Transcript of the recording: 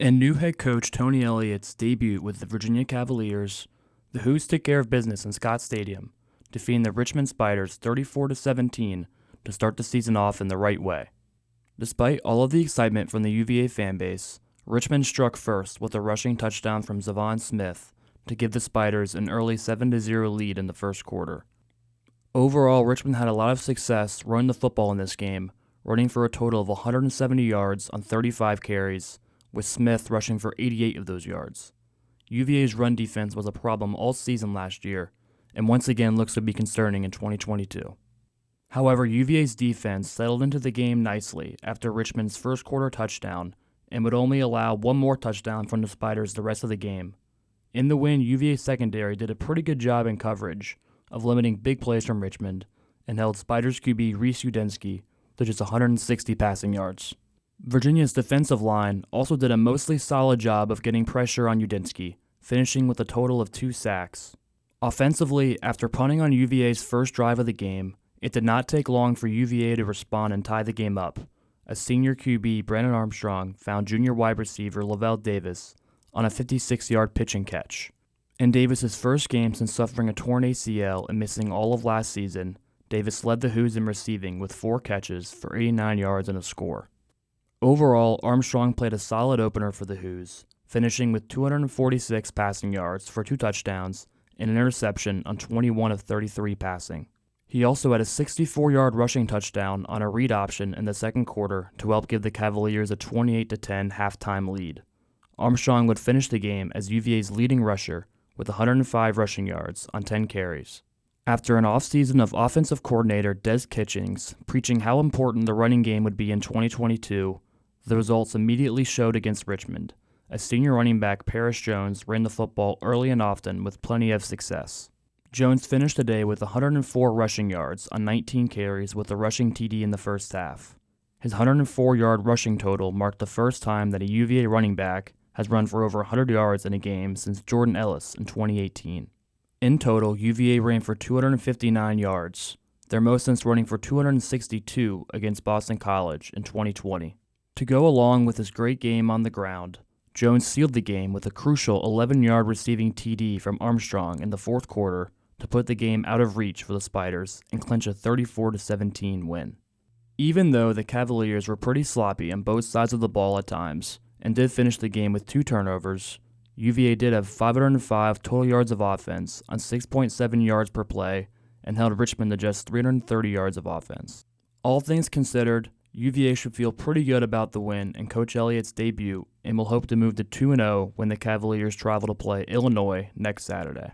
And new head coach Tony Elliott's debut with the Virginia Cavaliers, the Hoos took care of business in Scott Stadium, defeating the Richmond Spiders 34-17 to start the season off in the right way. Despite all of the excitement from the UVA fanbase, Richmond struck first with a rushing touchdown from Zavon Smith to give the Spiders an early 7-0 lead in the first quarter. Overall, Richmond had a lot of success running the football in this game, running for a total of 170 yards on 35 carries, with Smith rushing for 88 of those yards. UVA's run defense was a problem all season last year, and once again looks to be concerning in 2022. However, UVA's defense settled into the game nicely after Richmond's first quarter touchdown and would only allow one more touchdown from the Spiders the rest of the game. In the win, UVA's secondary did a pretty good job in coverage of limiting big plays from Richmond and held Spiders QB Reese Udensky to just 160 passing yards. Virginia's defensive line also did a mostly solid job of getting pressure on Udensky, finishing with a total of 2 sacks. Offensively, after punting on UVA's first drive of the game, it did not take long for UVA to respond and tie the game up, as senior QB Brandon Armstrong found junior wide receiver Lavelle Davis on a 56-yard pitch and catch. In Davis's first game since suffering a torn ACL and missing all of last season, Davis led the Hoos in receiving with 4 catches for 89 yards and a score. Overall, Armstrong played a solid opener for the Hoos, finishing with 246 passing yards for 2 touchdowns and an interception on 21 of 33 passing. He also had a 64-yard rushing touchdown on a read option in the second quarter to help give the Cavaliers a 28-10 halftime lead. Armstrong would finish the game as UVA's leading rusher with 105 rushing yards on 10 carries. After an offseason of offensive coordinator Des Kitchings preaching how important the running game would be in 2022, the results immediately showed against Richmond, as senior running back Paris Jones ran the football early and often with plenty of success. Jones finished the day with 104 rushing yards on 19 carries with a rushing TD in the first half. His 104-yard rushing total marked the first time that a UVA running back has run for over 100 yards in a game since Jordan Ellis in 2018. In total, UVA ran for 259 yards, their most since running for 262 against Boston College in 2020. To go along with his great game on the ground, Jones sealed the game with a crucial 11-yard receiving TD from Armstrong in the fourth quarter to put the game out of reach for the Spiders and clinch a 34-17 win. Even though the Cavaliers were pretty sloppy on both sides of the ball at times and did finish the game with 2 turnovers, UVA did have 505 total yards of offense on 6.7 yards per play and held Richmond to just 330 yards of offense. All things considered, UVA should feel pretty good about the win and Coach Elliott's debut and will hope to move to 2-0 when the Cavaliers travel to play Illinois next Saturday.